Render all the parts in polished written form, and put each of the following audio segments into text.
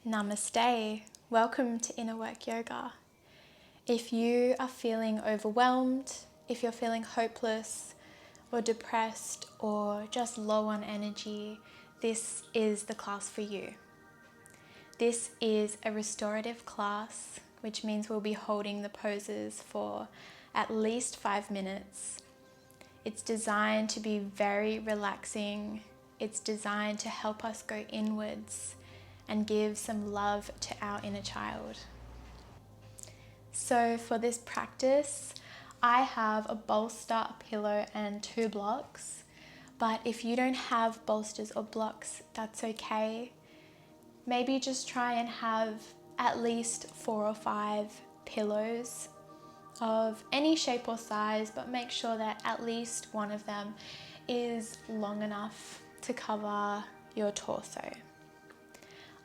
Namaste. Welcome to Inner Work Yoga. If you are feeling overwhelmed, if you're feeling hopeless or depressed or just low on energy, this is the class for you. This is a restorative class, which means we'll be holding the poses for at least 5 minutes. It's designed to be very relaxing. It's designed to help us go inwards and give some love to our inner child. So for this practice, I have a bolster, a pillow, and 2 blocks. But if you don't have bolsters or blocks, that's okay. Maybe just try and have at least 4 or 5 pillows of any shape or size, but make sure that at least one of them is long enough to cover your torso.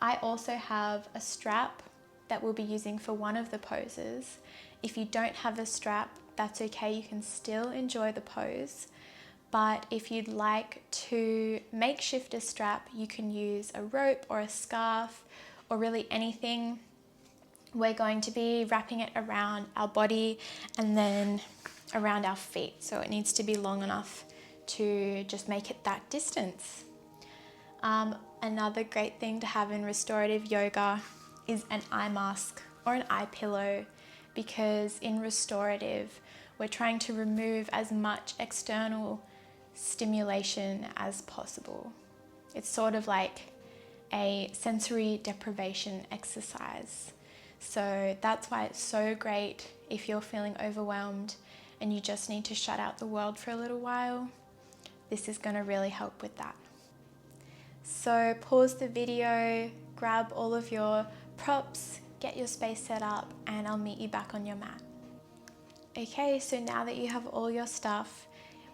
I also have a strap that we'll be using for one of the poses. If you don't have a strap, that's okay, you can still enjoy the pose. But if you'd like to makeshift a strap, you can use a rope or a scarf or really anything. We're going to be wrapping it around our body and then around our feet. So it needs to be long enough to just make it that distance. Another great thing to have in restorative yoga is an eye mask or an eye pillow, because in restorative, we're trying to remove as much external stimulation as possible. It's sort of like a sensory deprivation exercise. So that's why it's so great if you're feeling overwhelmed and you just need to shut out the world for a little while. This is going to really help with that. So pause the video, grab all of your props, get your space set up, and I'll meet you back on your mat. Okay, so now that you have all your stuff,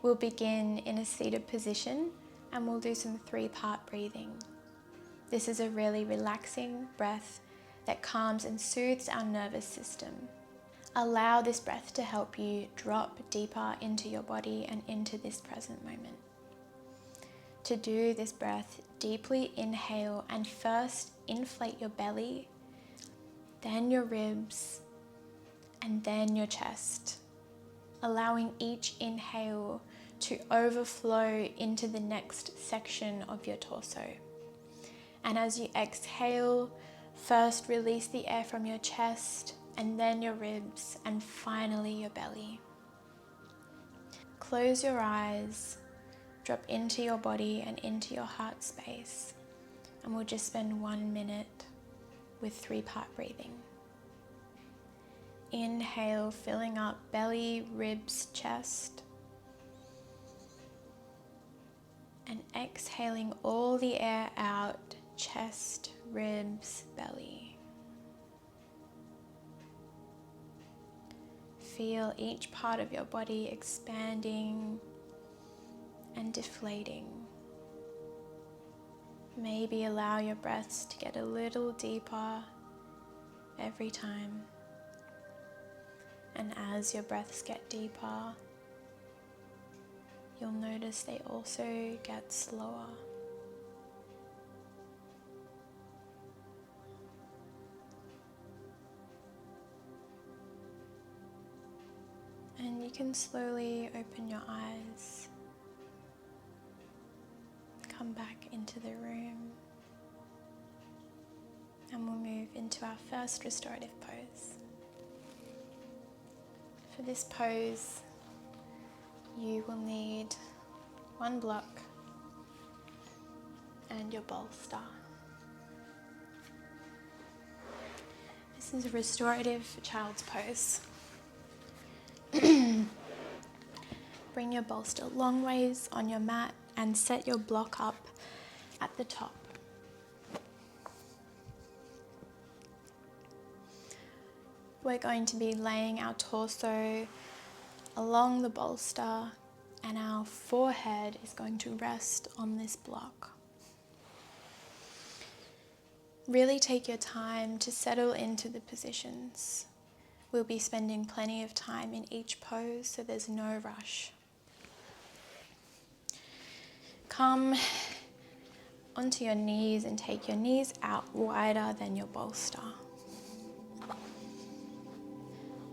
we'll begin in a seated position and we'll do some 3-part breathing. This is a really relaxing breath that calms and soothes our nervous system. Allow this breath to help you drop deeper into your body and into this present moment. To do this breath, deeply inhale and first inflate your belly, then your ribs, and then your chest, allowing each inhale to overflow into the next section of your torso. And as you exhale, first release the air from your chest, and then your ribs, and finally your belly. Close your eyes, drop into your body and into your heart space, and we'll just spend 1 minute with 3-part breathing. Inhale, filling up belly, ribs, chest. And exhaling all the air out, chest, ribs, belly. Feel each part of your body expanding and deflating. Maybe allow your breaths to get a little deeper every time. And as your breaths get deeper, you'll notice they also get slower. And you can slowly open your eyes, come back into the room, and we'll move into our first restorative pose. For this pose, you will need 1 block and your bolster. This is a restorative child's pose. Bring your bolster long ways on your mat and set your block up at the top. We're going to be laying our torso along the bolster, and our forehead is going to rest on this block. Really take your time to settle into the positions. We'll be spending plenty of time in each pose, so there's no rush. Come onto your knees and take your knees out wider than your bolster.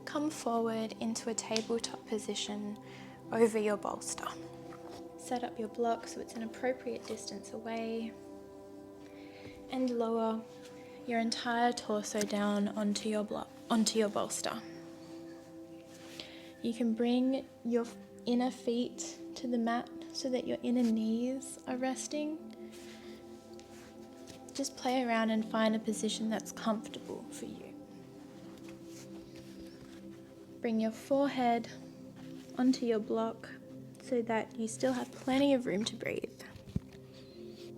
Come forward into a tabletop position over your bolster. Set up your block so it's an appropriate distance away, and lower your entire torso down onto your bolster. You can bring your inner feet to the mat so that your inner knees are resting. Just play around and find a position that's comfortable for you. Bring your forehead onto your block so that you still have plenty of room to breathe.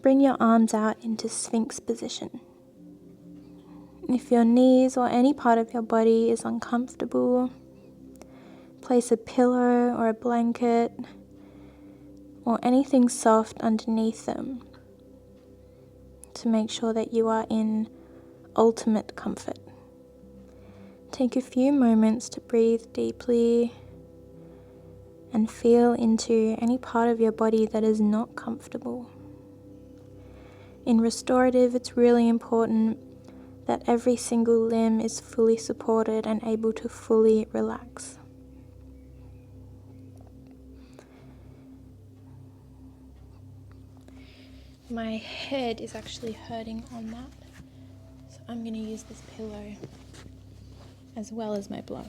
Bring your arms out into Sphinx position. If your knees or any part of your body is uncomfortable, place a pillow or a blanket or anything soft underneath them to make sure that you are in ultimate comfort. Take a few moments to breathe deeply and feel into any part of your body that is not comfortable. In restorative, it's really important that every single limb is fully supported and able to fully relax. My head is actually hurting on that, so I'm going to use this pillow as well as my block.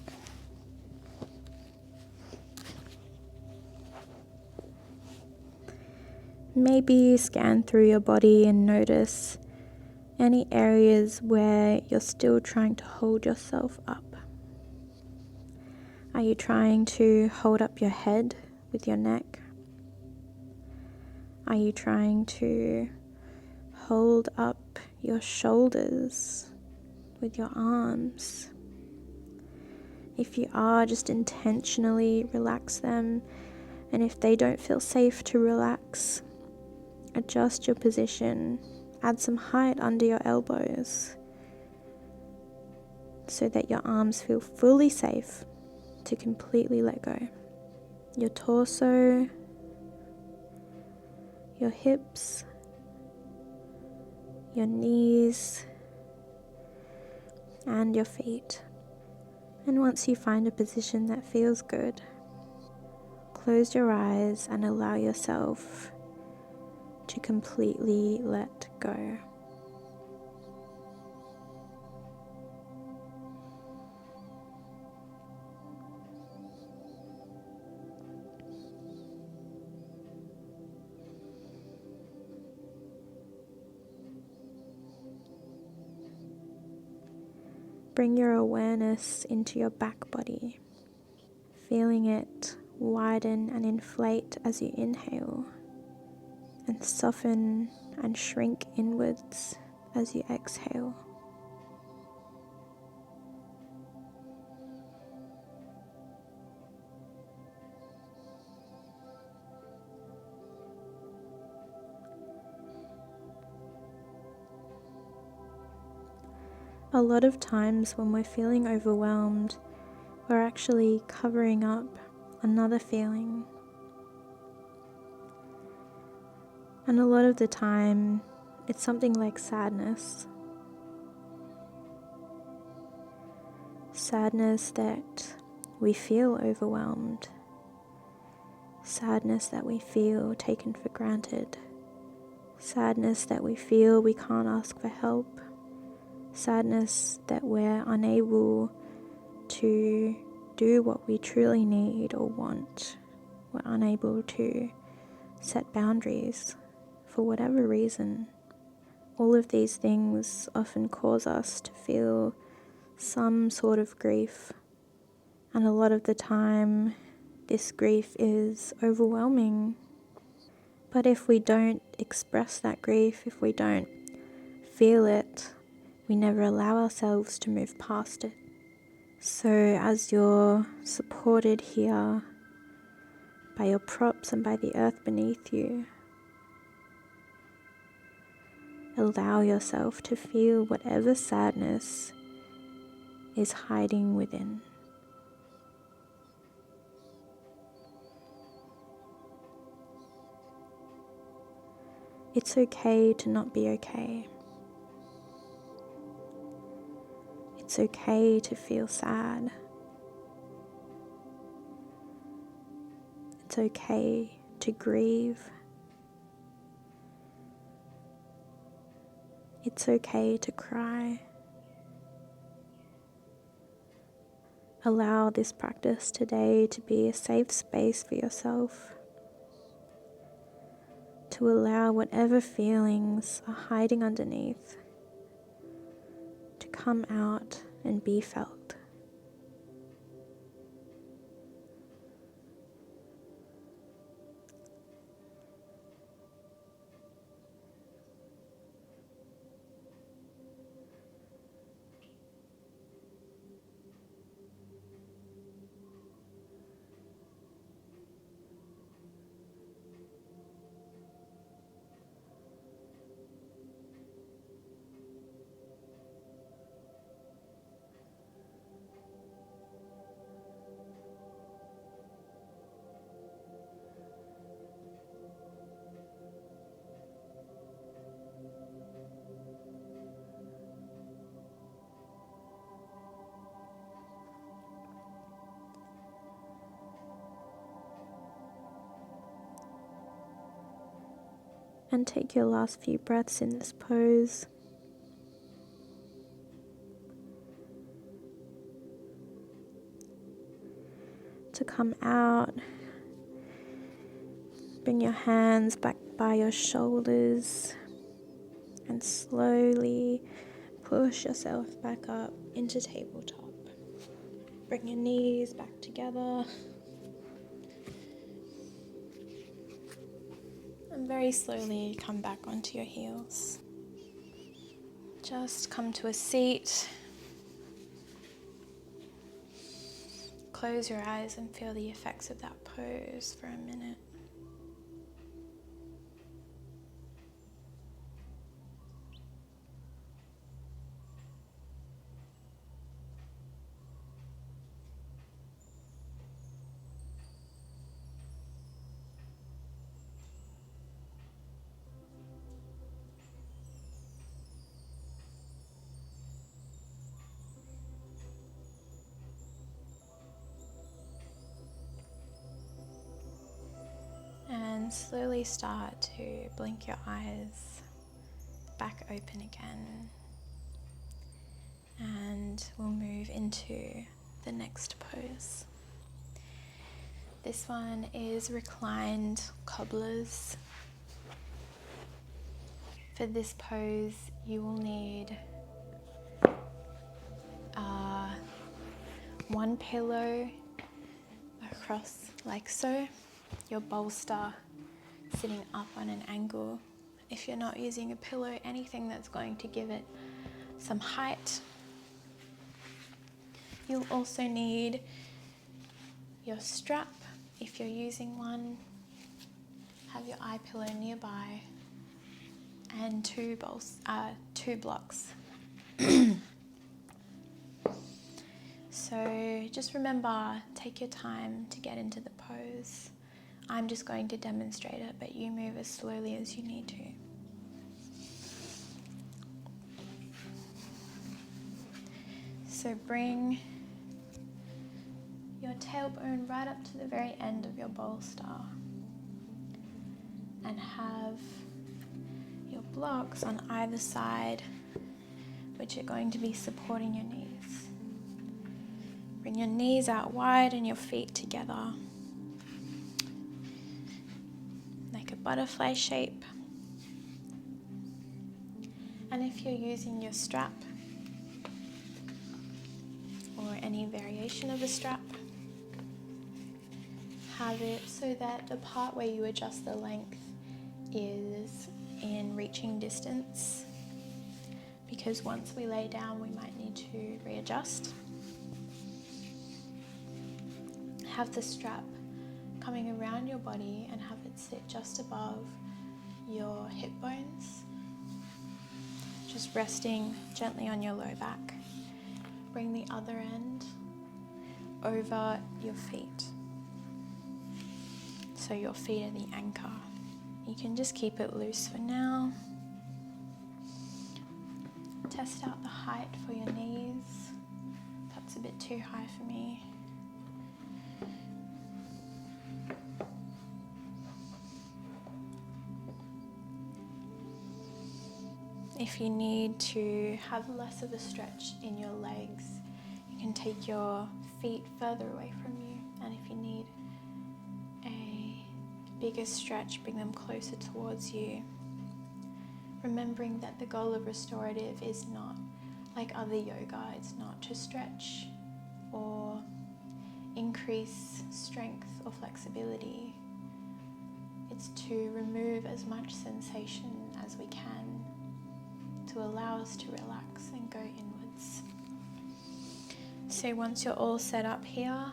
Maybe scan through your body and notice any areas where you're still trying to hold yourself up. Are you trying to hold up your head with your neck? Are you trying to hold up your shoulders with your arms? If you are, just intentionally relax them, and if they don't feel safe to relax, adjust your position, add some height under your elbows so that your arms feel fully safe to completely let go. Your torso, your hips, your knees, and your feet. And once you find a position that feels good, close your eyes and allow yourself to completely let go. Bring your awareness into your back body, feeling it widen and inflate as you inhale, and soften and shrink inwards as you exhale. A lot of times when we're feeling overwhelmed, we're actually covering up another feeling. And a lot of the time, it's something like sadness. Sadness that we feel overwhelmed. Sadness that we feel taken for granted. Sadness that we feel we can't ask for help. Sadness that we're unable to do what we truly need or want. We're unable to set boundaries for whatever reason. All of these things often cause us to feel some sort of grief, and a lot of the time this grief is overwhelming. But if we don't express that grief, if we don't feel it, we never allow ourselves to move past it. So as you're supported here by your props and by the earth beneath you, allow yourself to feel whatever sadness is hiding within. It's okay to not be okay. It's okay to feel sad. It's okay to grieve. It's okay to cry. Allow this practice today to be a safe space for yourself, to allow whatever feelings are hiding underneath to come out and be felt. And take your last few breaths in this pose. To come out, bring your hands back by your shoulders and slowly push yourself back up into tabletop. Bring your knees back together. And very slowly come back onto your heels. Just come to a seat. Close your eyes and feel the effects of that pose for a minute. And slowly start to blink your eyes back open again. And we'll move into the next pose. This one is reclined cobblers. For this pose, you will need one pillow across like so, your bolster sitting up on an angle. If you're not using a pillow, anything that's going to give it some height. You'll also need your strap if you're using one. Have your eye pillow nearby and two blocks. So just remember, take your time to get into the pose. I'm just going to demonstrate it, but you move as slowly as you need to. So bring your tailbone right up to the very end of your bolster and have your blocks on either side, which are going to be supporting your knees. Bring your knees out wide and your feet together. Like a butterfly shape. And if you're using your strap or any variation of a strap, have it so that the part where you adjust the length is in reaching distance, because once we lay down we might need to readjust. Have the strap coming around your body and have it sit just above your hip bones, just resting gently on your low back. Bring the other end over your feet, so your feet are the anchor You can just keep it loose for now. Test out the height for your knees. That's a bit too high for me. If you need to have less of a stretch in your legs, you can take your feet further away from you. And if you need a bigger stretch, bring them closer towards you. Remembering that the goal of restorative is not like other yoga. It's not to stretch or increase strength or flexibility. It's to remove as much sensation as we can, to allow us to relax and go inwards. So once you're all set up here,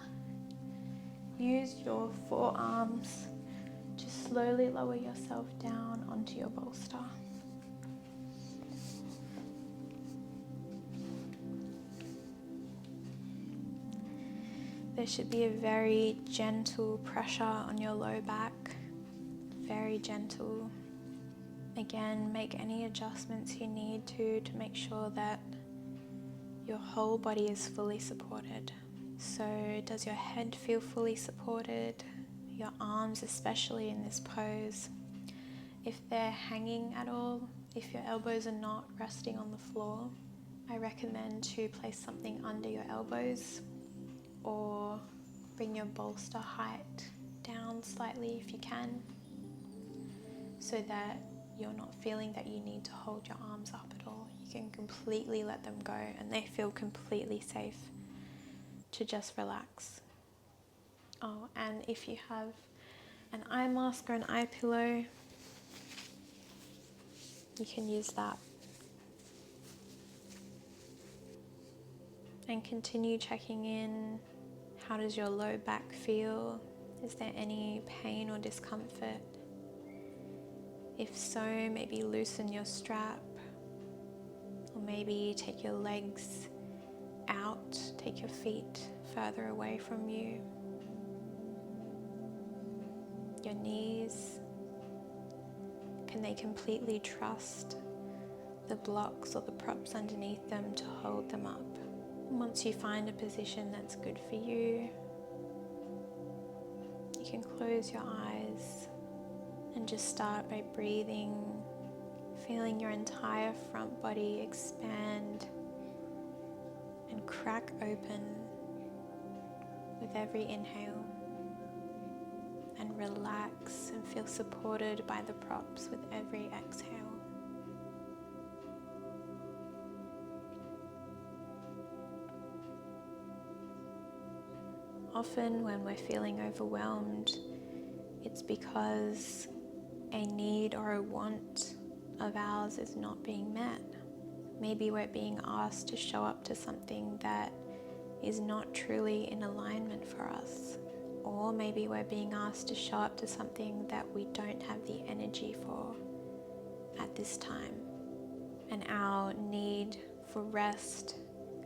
use your forearms to slowly lower yourself down onto your bolster. There should be a very gentle pressure on your low back, very gentle. Again, make any adjustments you need to make sure that your whole body is fully supported. So does your head feel fully supported? Your arms, especially in this pose. If they're hanging at all, if your elbows are not resting on the floor, I recommend to place something under your elbows or bring your bolster height down slightly if you can, so that you're not feeling that you need to hold your arms up at all. You can completely let them go and they feel completely safe to just relax. Oh, and if you have an eye mask or an eye pillow, you can use that. And continue checking in. How does your low back feel? Is there any pain or discomfort? If so, maybe loosen your strap, or maybe take your legs out, take your feet further away from you. Your knees, can they completely trust the blocks or the props underneath them to hold them up? Once you find a position that's good for you, you can close your eyes and just start by breathing, feeling your entire front body expand and crack open with every inhale, and relax and feel supported by the props with every exhale. Often when we're feeling overwhelmed, it's because a need or a want of ours is not being met. Maybe we're being asked to show up to something that is not truly in alignment for us. Or maybe we're being asked to show up to something that we don't have the energy for at this time. And our need for rest,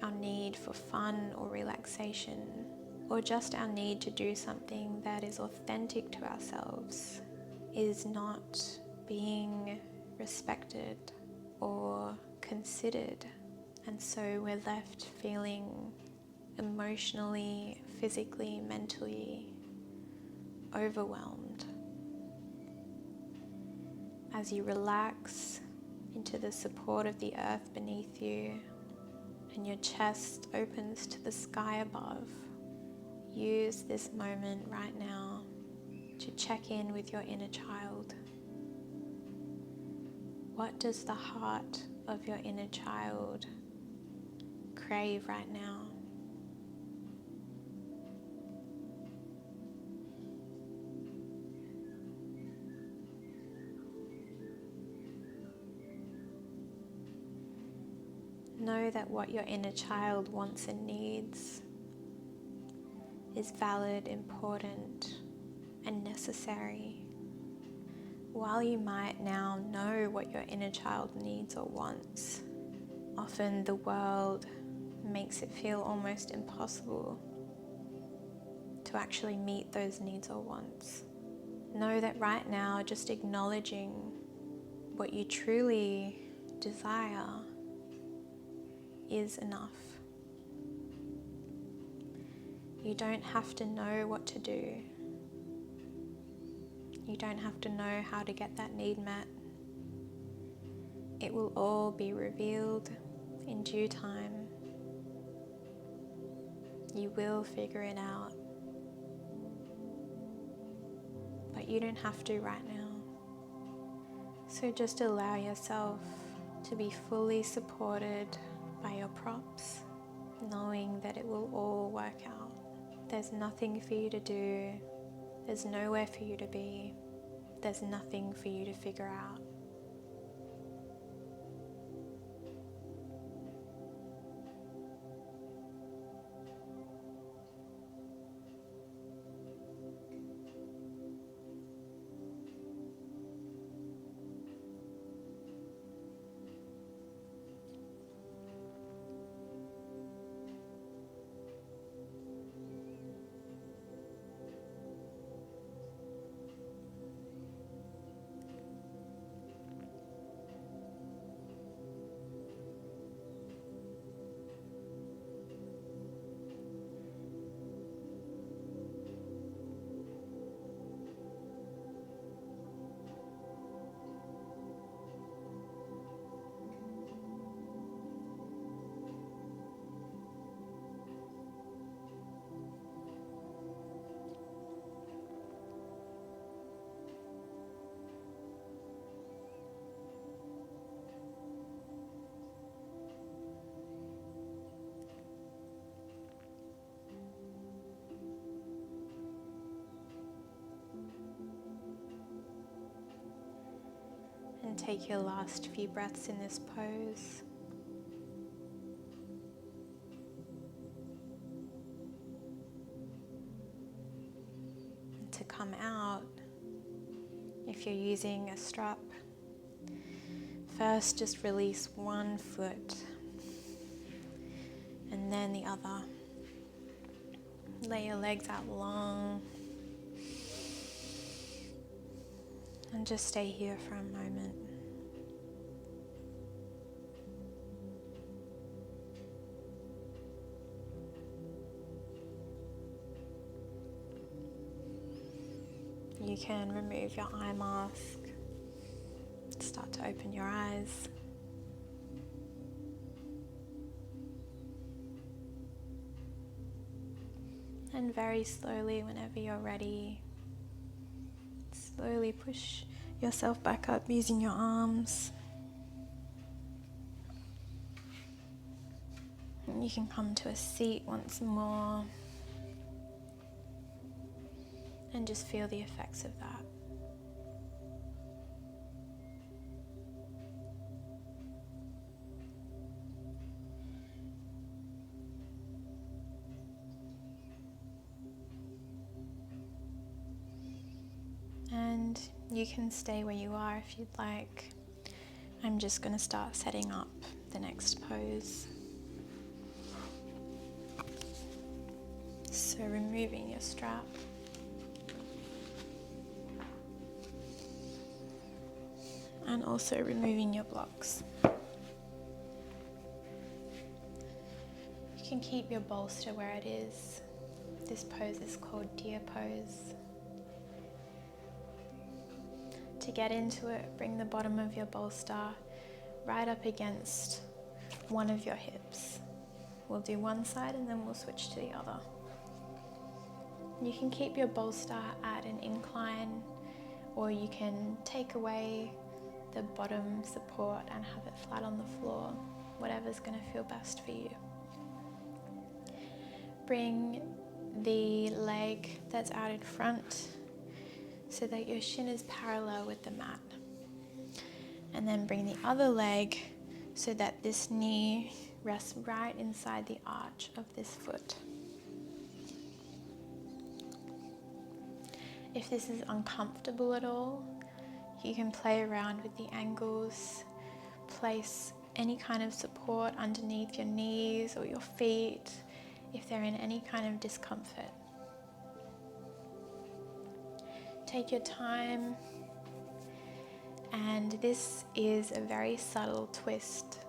our need for fun or relaxation, or just our need to do something that is authentic to ourselves is not being respected or considered. And so we're left feeling emotionally, physically, mentally overwhelmed. As you relax into the support of the earth beneath you and your chest opens to the sky above, use this moment right now to check in with your inner child. What does the heart of your inner child crave right now? Know that what your inner child wants and needs is valid, important, and necessary. While you might now know what your inner child needs or wants, often the world makes it feel almost impossible to actually meet those needs or wants. know that right now, just acknowledging what you truly desire is enough. You don't have to know what to do. You don't have to know how to get that need met. It will all be revealed in due time. You will figure it out. But you don't have to right now. So just allow yourself to be fully supported by your props, knowing that it will all work out. There's nothing for you to do. There's nowhere for you to be. There's nothing for you to figure out. And take your last few breaths in this pose. And to come out, if you're using a strap, first just release one foot and then the other. Lay your legs out long and just stay here for a moment. You can remove your eye mask, start to open your eyes. And very slowly, whenever you're ready, slowly push yourself back up using your arms. And you can come to a seat once more and just feel the effects of that. And you can stay where you are if you'd like. I'm just going to start setting up the next pose. So removing your strap. And also removing your blocks. You can keep your bolster where it is. This pose is called deer pose. To get into it, bring the bottom of your bolster right up against one of your hips. We'll do one side and then we'll switch to the other. You can keep your bolster at an incline, or you can take away the bottom support and have it flat on the floor, whatever's going to feel best for you. Bring the leg that's out in front so that your shin is parallel with the mat. And then bring the other leg so that this knee rests right inside the arch of this foot. If this is uncomfortable at all, you can play around with the angles, place any kind of support underneath your knees or your feet if they're in any kind of discomfort. Take your time, and this is a very subtle twist.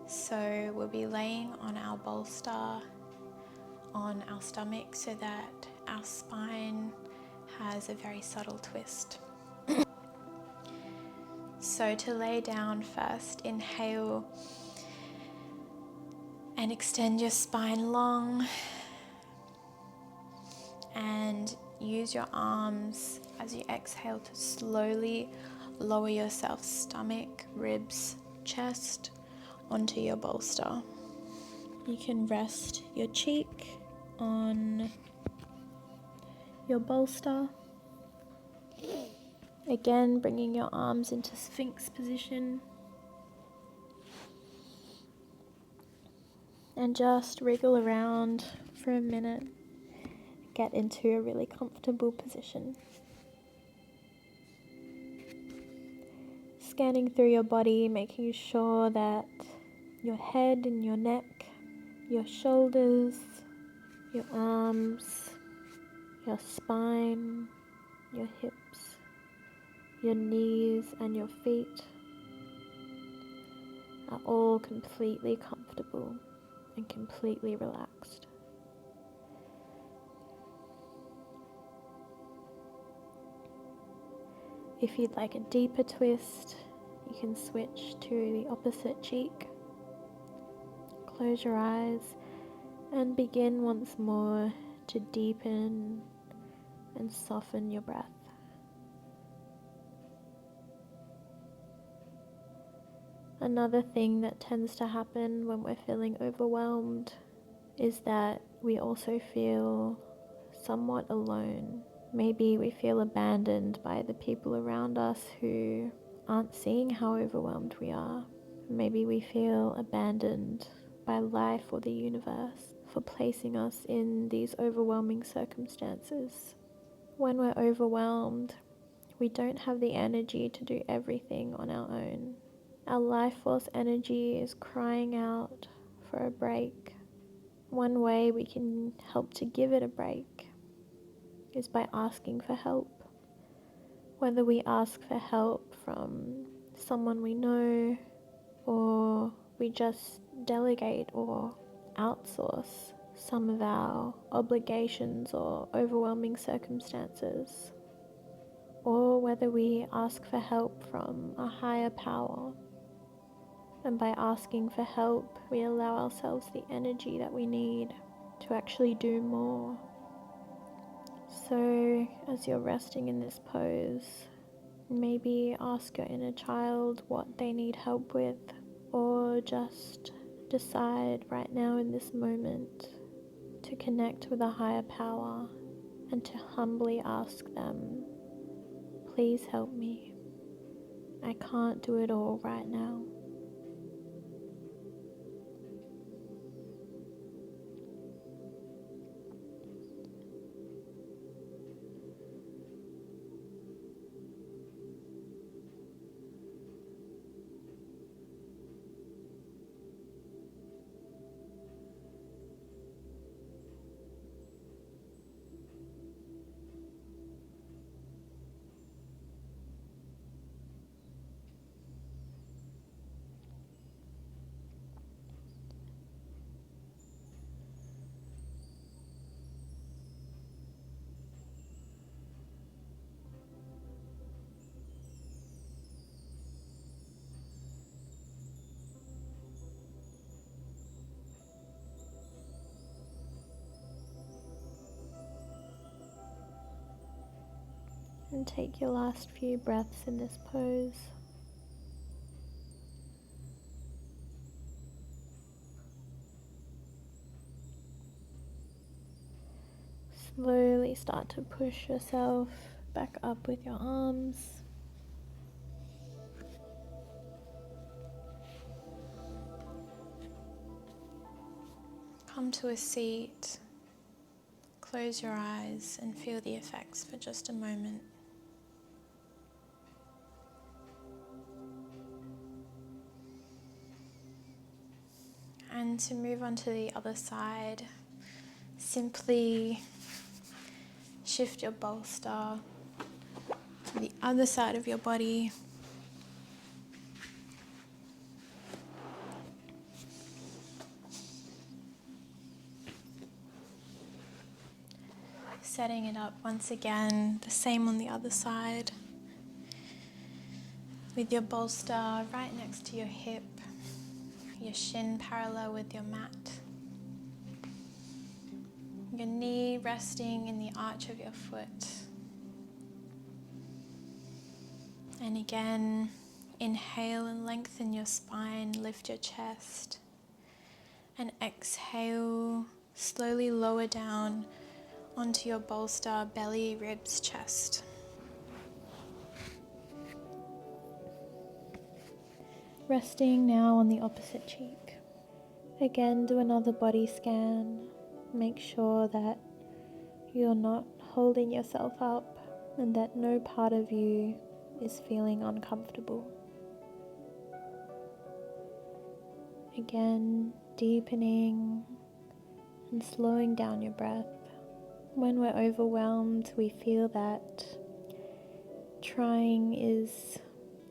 So we'll be laying on our bolster on our stomach so that our spine has a very subtle twist. So to lay down first, inhale and extend your spine long, and use your arms as you exhale to slowly lower yourself, stomach, ribs, chest onto your bolster. You can rest your cheek on your bolster. Again, bringing your arms into Sphinx position. And just wriggle around for a minute. Get into a really comfortable position. Scanning through your body, making sure that your head and your neck, your shoulders, your arms, your spine, your hips, your knees and your feet are all completely comfortable and completely relaxed. If you'd like a deeper twist, you can switch to the opposite cheek. Close your eyes and begin once more to deepen and soften your breath. Another thing that tends to happen when we're feeling overwhelmed is that we also feel somewhat alone. Maybe we feel abandoned by the people around us who aren't seeing how overwhelmed we are. Maybe we feel abandoned by life or the universe for placing us in these overwhelming circumstances. When we're overwhelmed, we don't have the energy to do everything on our own. Our life force energy is crying out for a break. One way we can help to give it a break is by asking for help. Whether we ask for help from someone we know, or we just delegate or outsource some of our obligations or overwhelming circumstances, or whether we ask for help from a higher power. And by asking for help, we allow ourselves the energy that we need to actually do more. So as you're resting in this pose, maybe ask your inner child what they need help with, or just decide right now in this moment to connect with a higher power and to humbly ask them, please help me. I can't do it all right now. And take your last few breaths in this pose. Slowly start to push yourself back up with your arms. Come to a seat. Close your eyes and feel the effects for just a moment. And to move on to the other side, simply shift your bolster to the other side of your body. Setting it up once again, the same on the other side. With your bolster right next to your hip, your shin parallel with your mat. Your knee resting in the arch of your foot. And again, inhale and lengthen your spine, lift your chest. And exhale, slowly lower down onto your bolster, belly, ribs, chest. Resting now on the opposite cheek. Again, do another body scan. Make sure that you're not holding yourself up and that no part of you is feeling uncomfortable. Again, deepening and slowing down your breath. When we're overwhelmed, we feel that trying is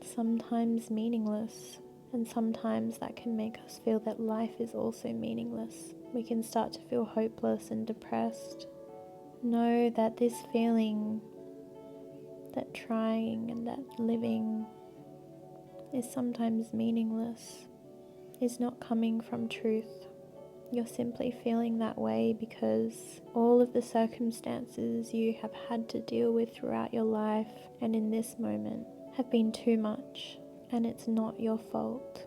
sometimes meaningless, and sometimes that can make us feel that life is also meaningless. We can start to feel hopeless and depressed. Know that this feeling, that trying and that living is sometimes meaningless, is not coming from truth. You're simply feeling that way because all of the circumstances you have had to deal with throughout your life and in this moment have been too much, and it's not your fault.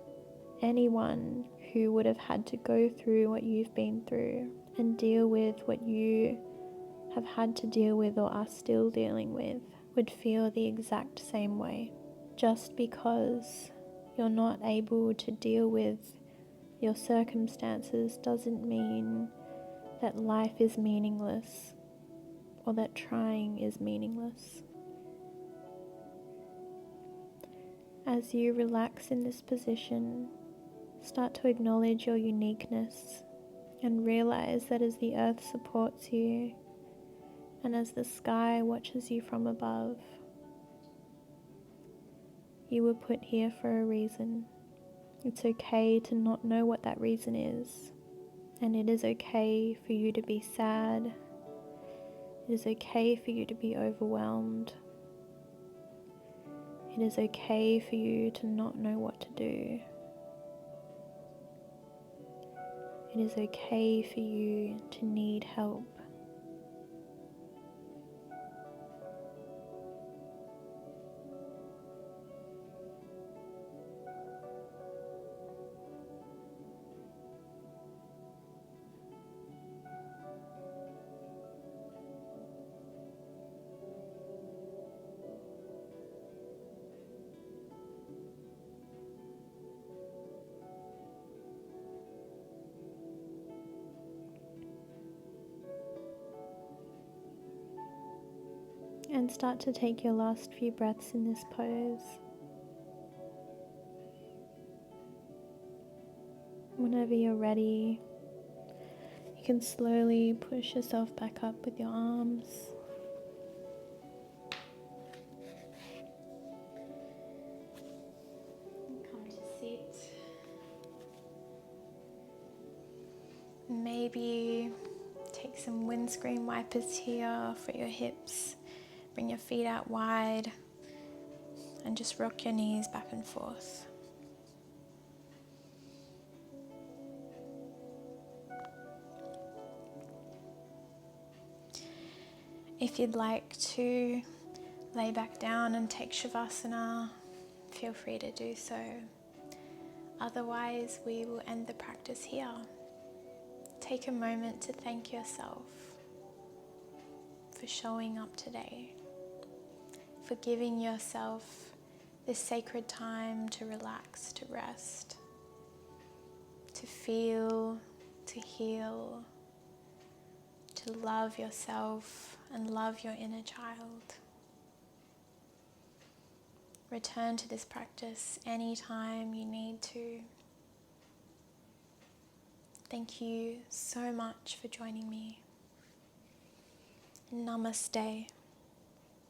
Anyone who would have had to go through what you've been through and deal with what you have had to deal with or are still dealing with would feel the exact same way. Just because you're not able to deal with your circumstances doesn't mean that life is meaningless or that trying is meaningless. As you relax in this position, start to acknowledge your uniqueness and realize that as the earth supports you and as the sky watches you from above, you were put here for a reason. It's okay to not know what that reason is, and it is okay for you to be sad. It is okay for you to be overwhelmed. It is okay for you to not know what to do. It is okay for you to need help. And start to take your last few breaths in this pose. Whenever you're ready, you can slowly push yourself back up with your arms. Come to sit. Maybe take some windscreen wipers here for your hips. Bring your feet out wide and just rock your knees back and forth. If you'd like to lay back down and take Shavasana, feel free to do so. Otherwise, we will end the practice here. Take a moment to thank yourself for showing up today, for giving yourself this sacred time to relax, to rest, to feel, to heal, to love yourself and love your inner child. Return to this practice anytime you need to. Thank you so much for joining me. Namaste.